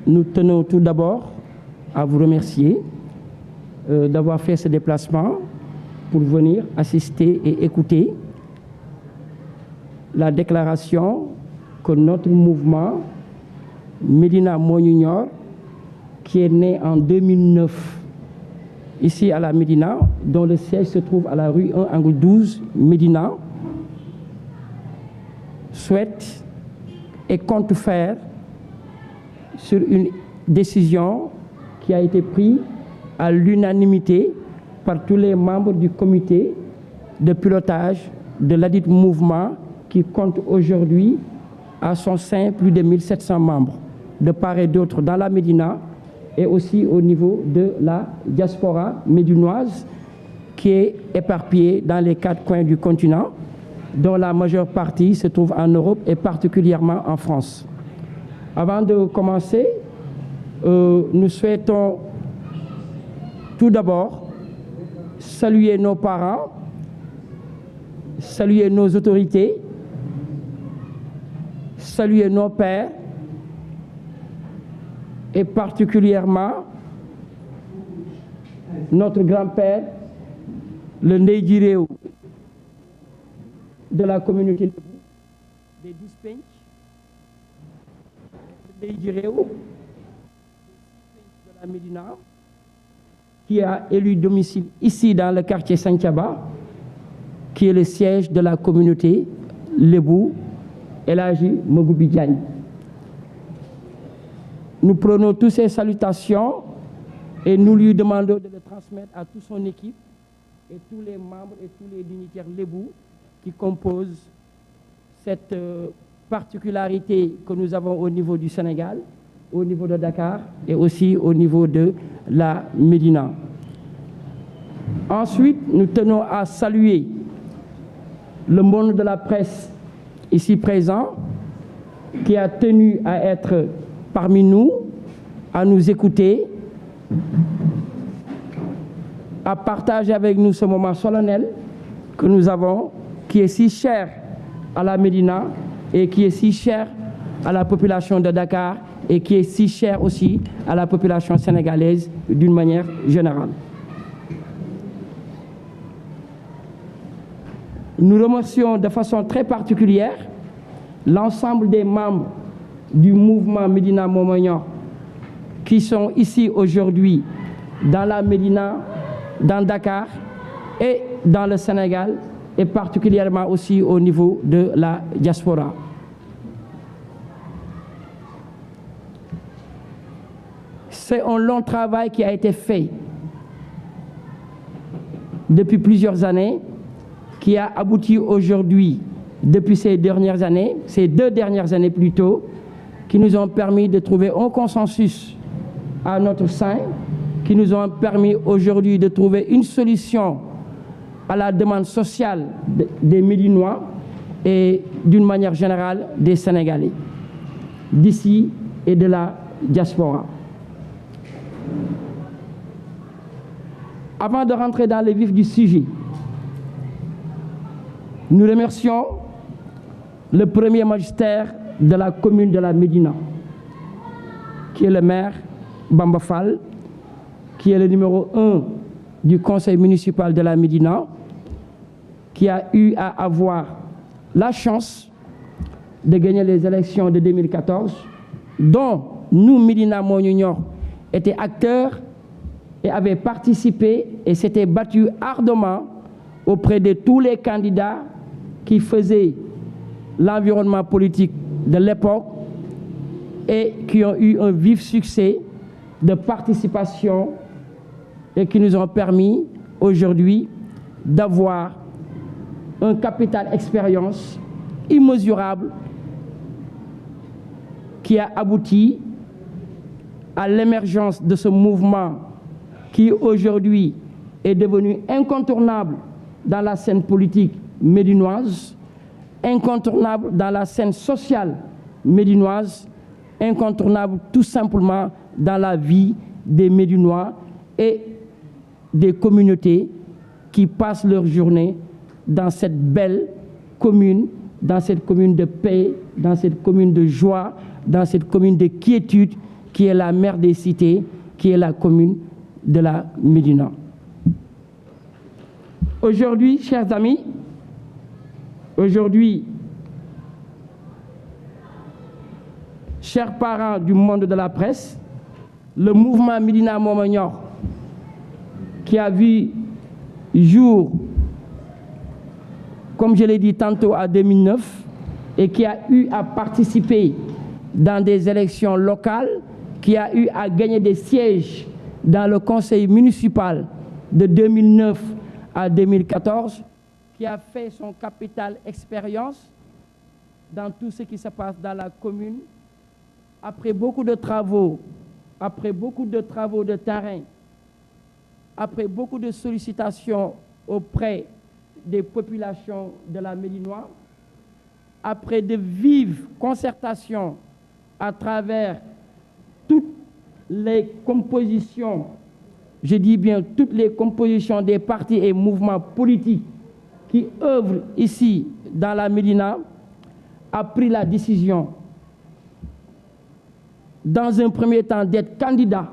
nous tenons tout d'abord à vous remercier d'avoir fait ce déplacement pour venir assister et écouter la déclaration que notre mouvement Médina Moo Ñu Ñor, qui est né en 2009 ici à la Médina, dont le siège se trouve à la rue 1, angle 12, Médina, souhaite et compte faire sur une décision qui a été prise à l'unanimité par tous les membres du comité de pilotage de ladit mouvement qui compte aujourd'hui à son sein plus de 1700 membres de part et d'autre dans la Médina et aussi au niveau de la diaspora médinoise qui est éparpillée dans les 4 coins du continent, dont la majeure partie se trouve en Europe et particulièrement en France. Avant de commencer, nous souhaitons tout d'abord saluer nos parents, saluer nos autorités, saluer nos pères et particulièrement notre grand-père, le Ndeye ji réew de la communauté des 12 penc, le Ndeye ji réew de la Médina, qui a élu domicile ici dans le quartier Santhiaba, qui est le siège de la communauté Lébou, El Hadji Mogoubi Diagne. Nous prenons toutes ces salutations et nous lui demandons de le transmettre à toute son équipe et tous les membres et tous les dignitaires Lébou qui composent cette particularité que nous avons au niveau du Sénégal, au niveau de Dakar et aussi au niveau de la Médina. Ensuite, nous tenons à saluer le monde de la presse ici présent qui a tenu à être parmi nous, à nous écouter, à partager avec nous ce moment solennel que nous avons, qui est si cher à la Médina et qui est si cher à la population de Dakar et qui est si cher aussi à la population sénégalaise d'une manière générale. Nous remercions de façon très particulière l'ensemble des membres du mouvement Médina Moo Ñu Ñor qui sont ici aujourd'hui dans la Médina, dans Dakar et dans le Sénégal et particulièrement aussi au niveau de la diaspora. C'est un long travail qui a été fait depuis plusieurs années, qui a abouti aujourd'hui, depuis ces 2 dernières années plutôt, qui nous ont permis de trouver un consensus à notre sein, qui nous ont permis aujourd'hui de trouver une solution à la demande sociale des Médinois et d'une manière générale des Sénégalais, d'ici et de la diaspora. Avant de rentrer dans le vif du sujet, nous remercions le premier magistère de la commune de la Médina, qui est le maire Bamba Fall, qui est le numéro 1 du conseil municipal de la Médina, qui a eu à avoir la chance de gagner les élections de 2014, dont nous, Médina Moo Ñu Ñor, étaient acteurs et avaient participé et s'étaient battus ardemment auprès de tous les candidats qui faisaient l'environnement politique de l'époque et qui ont eu un vif succès de participation et qui nous ont permis aujourd'hui d'avoir un capital expérience immesurable qui a abouti à l'émergence de ce mouvement qui aujourd'hui est devenu incontournable dans la scène politique médinoise, incontournable dans la scène sociale médinoise, incontournable tout simplement dans la vie des Médinois et des communautés qui passent leur journée dans cette belle commune, dans cette commune de paix, dans cette commune de joie, dans cette commune de quiétude qui est la mère des cités, qui est la commune de la Médina. Aujourd'hui, chers amis, aujourd'hui, chers parents du monde de la presse, le mouvement Médina Mooma Ñor, qui a vu jour, comme je l'ai dit tantôt, en 2009, et qui a eu à participer dans des élections locales, qui a eu à gagner des sièges dans le conseil municipal de 2009 à 2014, qui a fait son capital expérience dans tout ce qui se passe dans la commune. Après beaucoup de travaux de terrain, après beaucoup de sollicitations auprès des populations de la Médinoise, après de vives concertations à travers toutes les compositions, je dis bien toutes les compositions des partis et mouvements politiques qui œuvrent ici dans la Médina, a pris la décision, dans un premier temps, d'être candidat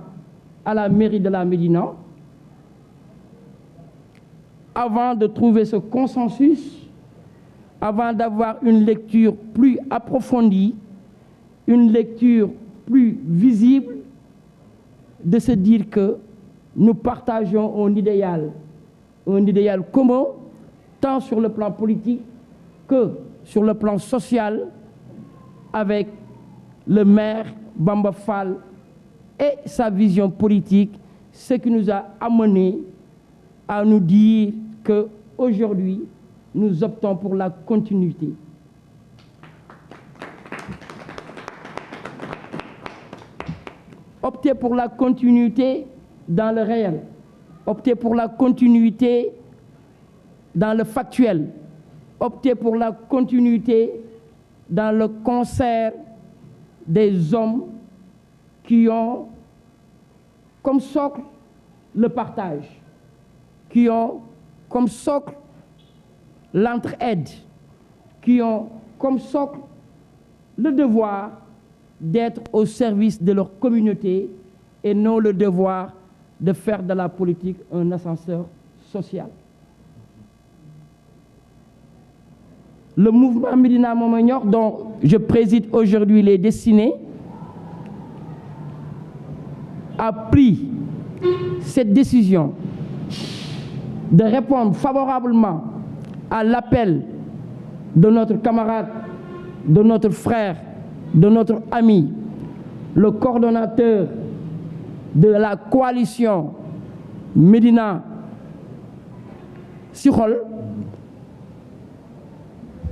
à la mairie de la Médina, avant de trouver ce consensus, avant d'avoir une lecture plus approfondie, une lecture plus visible, de se dire que nous partageons un idéal commun, tant sur le plan politique que sur le plan social, avec le maire Bamba Fall et sa vision politique, ce qui nous a amené à nous dire qu'aujourd'hui, nous optons pour la continuité. Opter pour la continuité dans le réel, opter pour la continuité dans le factuel, opter pour la continuité dans le concert des hommes qui ont comme socle le partage, qui ont comme socle l'entraide, qui ont comme socle le devoir d'être au service de leur communauté et non le devoir de faire de la politique un ascenseur social. Le mouvement Médina Mooma Ñor, dont je préside aujourd'hui les destinées, a pris cette décision de répondre favorablement à l'appel de notre camarade, de notre frère, de notre ami, le coordonnateur de la coalition Médina Sikhol,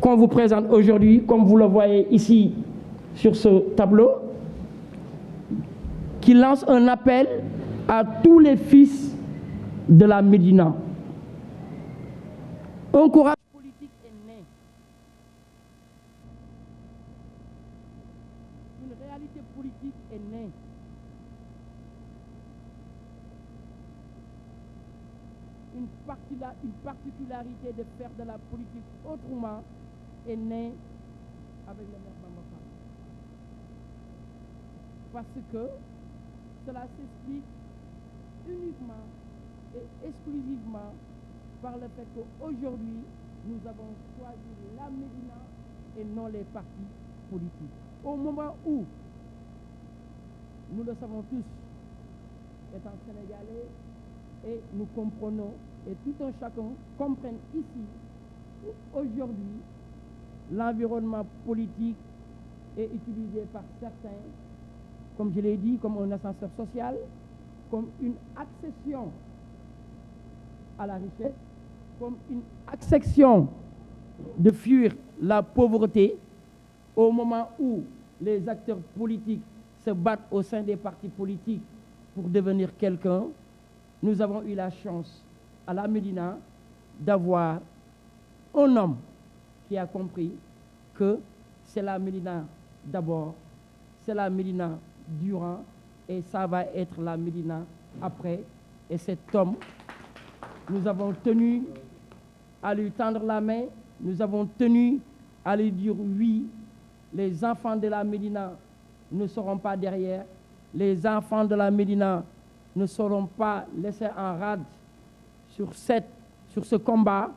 qu'on vous présente aujourd'hui, comme vous le voyez ici sur ce tableau, qui lance un appel à tous les fils de la Médina. Un courage politique est né. Une réalité politique est née. Une particularité de faire de la politique autrement est née avec le maire Bamba Fall. Parce que cela s'explique uniquement et exclusivement par le fait qu'aujourd'hui, nous avons choisi la Médina et non les partis politiques. Au moment où, nous le savons tous, étant sénégalais, et nous comprenons, et tout un chacun comprenne ici, aujourd'hui, l'environnement politique est utilisé par certains, comme je l'ai dit, comme un ascenseur social, comme une accession à la richesse, comme une accession de fuir la pauvreté, au moment où les acteurs politiques se battent au sein des partis politiques pour devenir quelqu'un. Nous avons eu la chance à la Médina d'avoir un homme qui a compris que c'est la Médina d'abord, c'est la Médina durant et ça va être la Médina après. Et cet homme, nous avons tenu à lui tendre la main, nous avons tenu à lui dire oui, les enfants de la Médina ne seront pas derrière, les enfants de la Médina ne seront pas laissés en rade sur ce combat.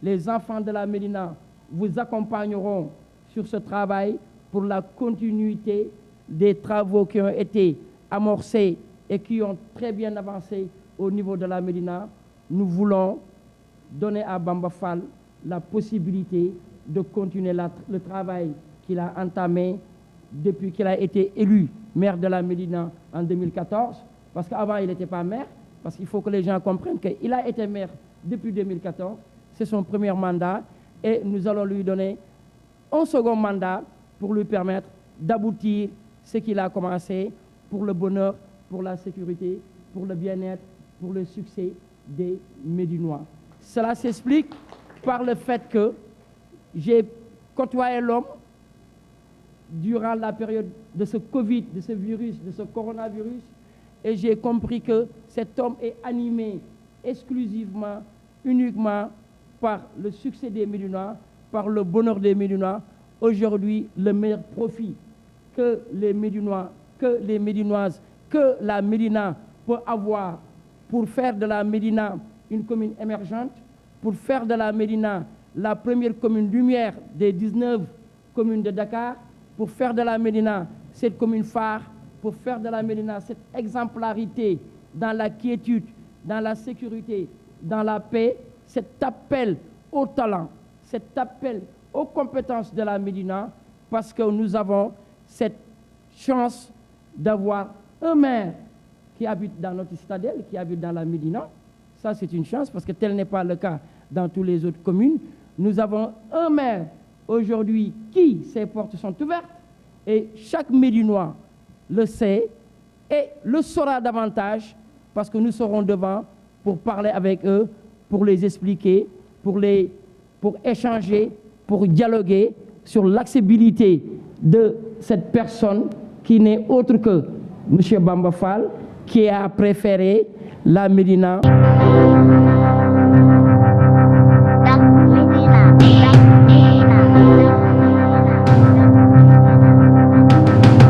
Les enfants de la Médina vous accompagneront sur ce travail pour la continuité des travaux qui ont été amorcés et qui ont très bien avancé au niveau de la Médina. Nous voulons donner à Bamba Fall la possibilité de continuer le travail qu'il a entamé depuis qu'il a été élu maire de la Médina en 2014, parce qu'avant il n'était pas maire, parce qu'il faut que les gens comprennent qu'il a été maire depuis 2014, c'est son premier mandat, et nous allons lui donner un second mandat pour lui permettre d'aboutir ce qu'il a commencé pour le bonheur, pour la sécurité, pour le bien-être, pour le succès des Médinois. Cela s'explique par le fait que j'ai côtoyé l'homme durant la période de ce Covid, de ce virus, de ce coronavirus, et j'ai compris que cet homme est animé exclusivement, uniquement par le succès des Médinois, par le bonheur des Médinois. Aujourd'hui, le meilleur profit que les Médinois, que les Médinoises, que la Médina peut avoir pour faire de la Médina une commune émergente, pour faire de la Médina la première commune lumière des 19 communes de Dakar, pour faire de la Médina cette commune phare, pour faire de la Médina cette exemplarité dans la quiétude, dans la sécurité, dans la paix, cet appel au talent, cet appel aux compétences de la Médina, parce que nous avons cette chance d'avoir un maire qui habite dans notre citadelle, qui habite dans la Médina. Ça, c'est une chance, parce que tel n'est pas le cas dans toutes les autres communes. Nous avons un maire aujourd'hui qui, ses portes sont ouvertes, et chaque Médinois le sait et le saura davantage, parce que nous serons devant pour parler avec eux, pour les expliquer, pour échanger, pour dialoguer sur l'accessibilité de cette personne qui n'est autre que M. Bamba Fall, qui a préféré la Médina.